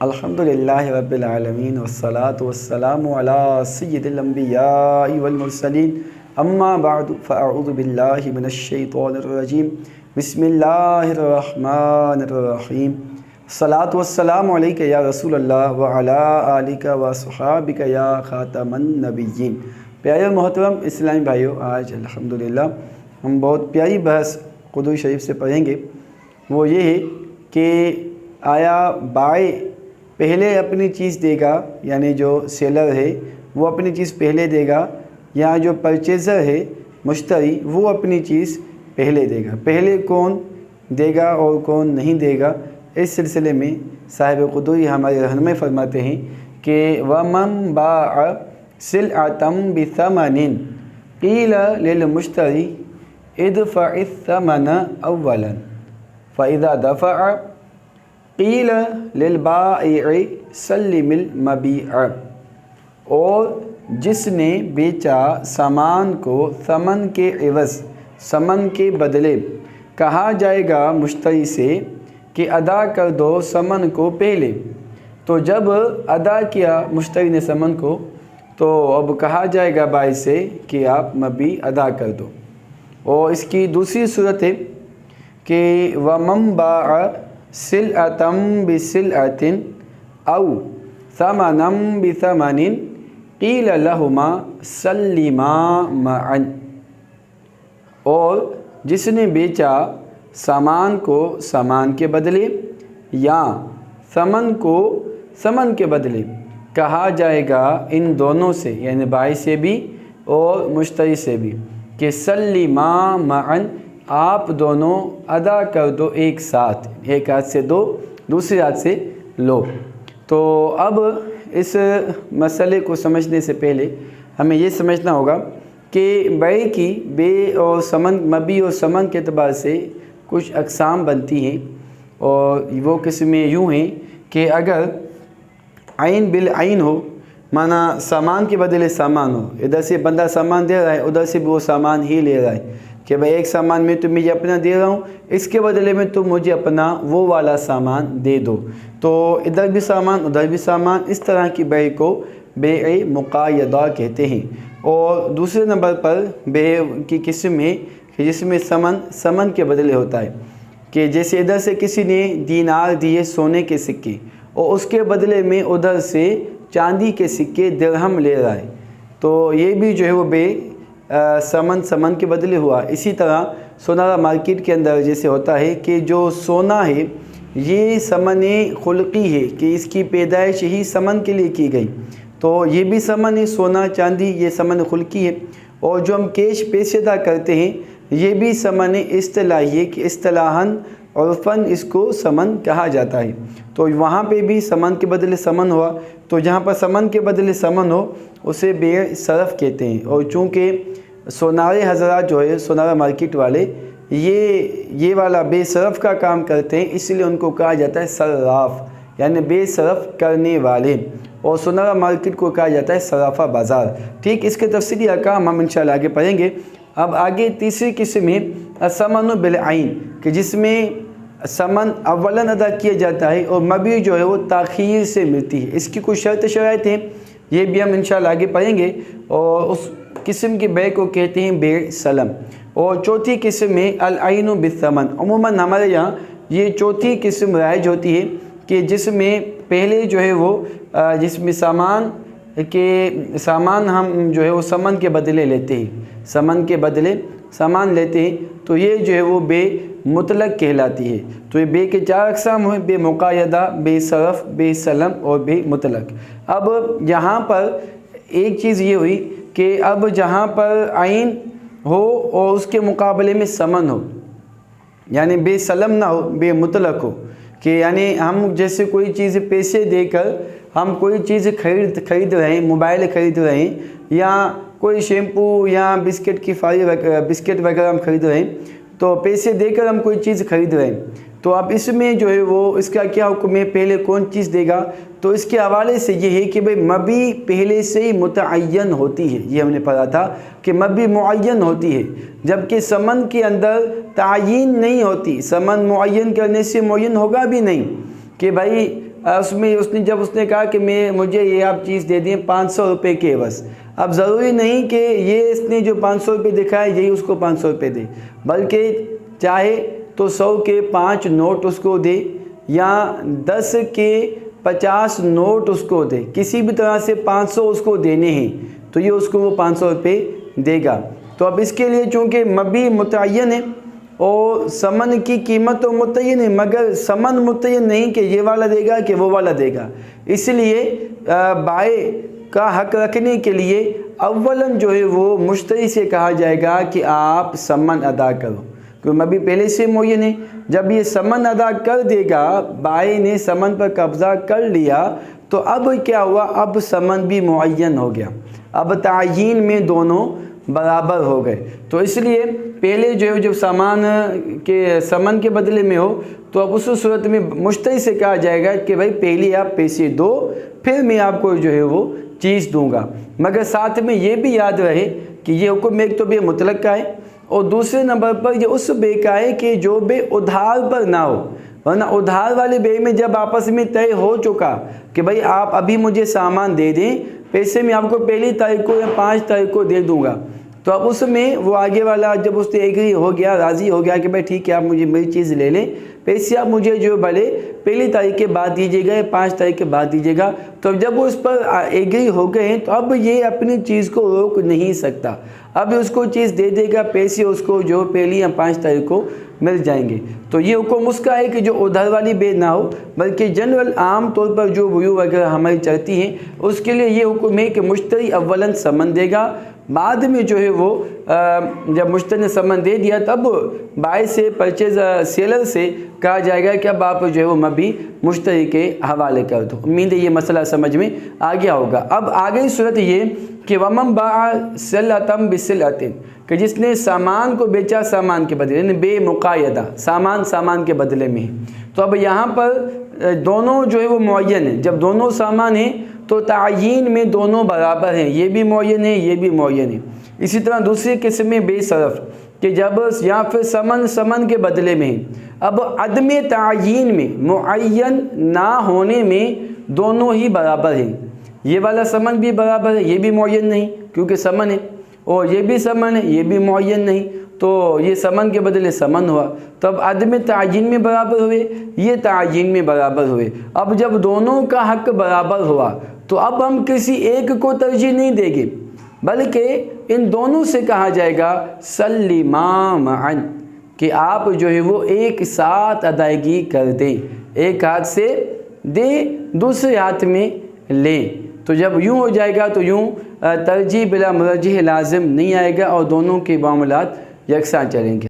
अल्हम्दुलिल्लाहि रब्बिल आलमीन वस्सलातु वस्सलामु अला सय्यिदिल अंबिया वल मुरसलीन अम्मा बअदु फ़अऊज़ु बिल्लाहि मिनश शैतानिर रजीम बिस्मिल्लाहिर रहमानिर रहीम सलातु वस्सलामु अलैका या रसूलल्लाह व अला आलिका व अस्हाबिका या खातमन नबिय्यीन। प्यारे मोहतरम इस्लामी भाइयों, आज अल्हम्दुलिल्लाह हम बहुत प्यारी बहस कुदूस शरीफ से पढ़ेंगे। वो ये है कि आया बाय पहले अपनी चीज़ देगा, यानी जो सेलर है वो अपनी चीज़ पहले देगा, या जो परचेज़र है मुश्तरी वो अपनी चीज़ पहले देगा। पहले कौन देगा और कौन नहीं देगा, इस सिलसिले में साहिब क़ुदूरी हमारे रहनुमाई फरमाते हैं कि वमन बाअ सिलअतम बिथमनिन क़ील लिल मुश्तरी इदफ़अ थमन अव्वलन फ़इज़ा दफ़अ क़ील लिल बाइअ सल्लिमिल मबीअ। और जिसने बेचा सामान को समन के एवज़, समन के बदले, कहा जाएगा मुश्तरी से कि अदा कर दो समन को पहले। तो जब अदा किया मुश्तरी ने समन को, तो अब कहा जाएगा बाई से कि आप मबी अदा कर दो। और इसकी दूसरी सूरत है कि वमन बाअ सिलअतम बिसिलअतिन औ समनम बिसमनिन क़ील लहुमा सल्लिमा मअन। और जिसने बेचा सामान को सामान के बदले या समन को समन के बदले, कहा जाएगा इन दोनों से, यानी बाई से भी और मुश्तरी से भी, कि सल्लिमा मअन, आप दोनों अदा कर दो एक साथ, एक हाथ से दो दूसरे हाथ से लो। तो अब इस मसले को समझने से पहले हमें ये समझना होगा कि बे की बे और समन, मबी और समन के अतबार से कुछ अक़साम बनती हैं। और वो किस्में यूँ हैं कि अगर आइन बिल आइन हो, माना सामान के बदले सामान हो, इधर से बंदा सामान दे रहा है, उधर से भी वो सामान ही ले रहा है कि भाई एक सामान मैं तुम्हें अपना दे रहा हूँ, इसके बदले में तुम मुझे अपना वो वाला सामान दे दो। तो इधर भी सामान उधर भी सामान, इस तरह की बे को बे मुक़ायदा कहते हैं। और दूसरे नंबर पर बे की किस्म है कि जिसमें समन के बदले होता है, कि जैसे इधर से किसी ने दीनार दिए सोने के सिक्के और उसके बदले में उधर से चांदी के सिक्के दिरहम ले रहा है, तो ये भी जो है वो बे समन के बदले हुआ। इसी तरह सोनारा मार्केट के अंदर जैसे होता है कि जो सोना है ये समन खुल्की है, कि इसकी पैदाइश ही समन के लिए की गई, तो ये भी समन है, सोना चांदी ये समन खुल्की है। और जो हम कैश पैसे अदा करते हैं ये भी समन इस्तिलाही है, कि इस्तिलाहन उर्फ़न इसको समन कहा जाता है। तो वहाँ पे भी समन के बदले समन हुआ, तो जहाँ पर समन के बदले समन हो उसे बे सरफ़ कहते हैं। और चूँकि सोनारे हज़रात जो है सोनारा मार्केट वाले ये वाला बेसरफ़ का काम करते हैं, इसलिए उनको कहा जाता है सर्राफ़, यानी बेसरफ़ करने वाले। और सोनारा मार्केट को कहा जाता है सराफ़ा बाज़ार। ठीक, इसके तफसीली अहकाम हम इंशाअल्लाह आगे पढ़ेंगे। अब आगे तीसरी किस्म है समन बिल आइन, कि जिसमें समन अव्वलन अदा किया जाता है और मबी जो है वो ताख़ीर से मिलती है। इसकी कुछ शर्त शराइत हैं, ये भी हम इंशाअल्लाह आगे पढ़ेंगे। और उस किस्म के बे को कहते हैं बे सलम। और चौथी किस्म है अल आइनु बिथमन। अमूमन हमारे यहाँ ये चौथी किस्म राइज होती है कि जिसमें पहले जो है वो जिसमें सामान हम जो है वो समन के बदले लेते हैं, समन के बदले सामान लेते हैं, तो ये जो है वो बे मुतलक कहलाती है। तो ये बे के चार अक़साम हुए, बे मुक़ायदा, बे सरफ़, बे सलम और बे मुतलक। अब यहाँ पर एक चीज़ ये हुई कि अब जहाँ पर आइन हो और उसके मुकाबले में समन हो, यानी बे सलम ना हो, बे मुतलक हो, कि यानी हम जैसे कोई चीज़ पैसे देकर हम कोई चीज़ खरीद रहे हैं, मोबाइल ख़रीद रहे हैं, या कोई शैम्पू या बिस्किट की बिस्किट वगैरह हम खरीद रहे हैं, तो पैसे देकर हम कोई चीज़ खरीद रहे हैं। तो अब इसमें जो है वो इसका क्या हुक्म है, पहले कौन चीज़ देगा, तो इसके हवाले से ये है कि भाई मबी पहले से ही मुतअय्यन होती है। ये हमने पढ़ा था कि मबी मुअय्यन होती है, जबकि समन के अंदर तायीन नहीं होती। समन मुअय्यन करने से मुअय्यन होगा भी नहीं कि भाई उसमें उसने कहा कि मुझे ये आप चीज़ दे दिए 500 रुपये के बस। अब ज़रूरी नहीं कि ये इसने जो 500 रुपये दिखाए यही उसको 500 रुपये दे, बल्कि चाहे तो 100 के 5 नोट उसको दे या 10 के 50 नोट उसको दे, किसी भी तरह से 500 उसको देने हैं तो ये उसको वो 500 रुपये देगा। तो अब इसके लिए चूँकि मबी मुतय्यन है और समन की कीमत तो मुतय्यन है, मगर समन मुतय्यन नहीं कि ये वाला देगा कि वो वाला देगा, इसलिए बाय का हक रखने के लिए अव्वलन जो है वो मुश्तरी से कहा जाएगा कि आप समन अदा करो, क्योंकि मबी पहले से मुय्यन है। जब ये समन अदा कर देगा, बाय ने समन पर कब्ज़ा कर लिया, तो अब क्या हुआ, अब समन भी मुअय्यन हो गया, अब तायीन में दोनों बराबर हो गए। तो इसलिए पहले जो है जब सामान के समन के बदले में हो तो अब उस सूरत में मुश्तरी से कहा जाएगा कि भाई पहले आप पैसे दो फिर मैं आपको जो है वो चीज़ दूंगा। मगर साथ में ये भी याद रहे कि ये हुक्म एक तो बे मुतलक का है और दूसरे नंबर पर ये उस बे का है कि जो बे उधार पर ना हो, वरना उधार वाले बे में जब आपस में तय हो चुका कि भाई आप अभी मुझे सामान दे दें, पैसे मैं आपको पहली तारीख को या 5 तारीख को दे दूंगा, तो अब उसमें वो आगे वाला जब उससे एग्री हो गया, राज़ी हो गया कि भाई ठीक है आप मुझे मेरी चीज़ ले लें, पैसे आप मुझे जो भले पहली तारीख के बाद दीजिएगा या 5 तारीख के बाद दीजिएगा, तो जब वो उस पर एग्री हो गए तो अब ये अपनी चीज़ को रोक नहीं सकता, अब उसको चीज़ दे देगा, पैसे उसको जो पहली या 5 तारीख को मिल जाएंगे। तो ये हुक्म उसका है कि जो उधार वाली बे ना हो, बल्कि जनरल आम तौर पर जो वयू वगैरह हमारी चलती हैं उसके लिए ये हुक्म है कि मुश्तरी अव्वलन समन देगा, बाद में जो है वो जब मुश्तरी ने समन दे दिया तब बाय से परचेज सेलर से कहा जाएगा कि अब आप जो है वो मबी मुश्तरी के हवाले कर दो। उम्मीद है ये मसला समझ में आ गया होगा। अब आ गई सूरत ये कि वमन बा सिलअतम बिसिलअतिन, कि जिसने सामान को बेचा सामान के बदले, यानी बेमुकायदा सामान के बदले में है। तो अब यहाँ पर दोनों जो है वो मुअय्यन है, जब दोनों सामान हैं तो तायीन में दोनों बराबर हैं, ये भी मुअय्यन है ये भी मुअय्यन है। इसी तरह दूसरी किस्म में बेसरफ, कि जब या फिर समन के बदले में है। अब अदम तायीन में मुअय्यन ना होने में दोनों ही बराबर हैं, ये वाला समन भी बराबर है, ये भी मुअय्यन नहीं क्योंकि समन है, और ये भी समन है ये भी मुअय्यन नहीं, तो ये समन के बदले समन हुआ, तब अदम तायीन में बराबर हुए, ये तायीन में बराबर हुए। अब जब दोनों का हक बराबर हुआ तो अब हम किसी एक को तरजीह नहीं देंगे, बल्कि इन दोनों से कहा जाएगा सल्लिमा मअन, कि आप जो है वो एक साथ अदायगी कर दें, एक हाथ से दे दूसरे हाथ में लें। तो जब यूँ हो जाएगा तो यूँ तरजीह बिला मुरज्जिह लाजिम नहीं आएगा और दोनों के मामलात यकसां चलेंगे।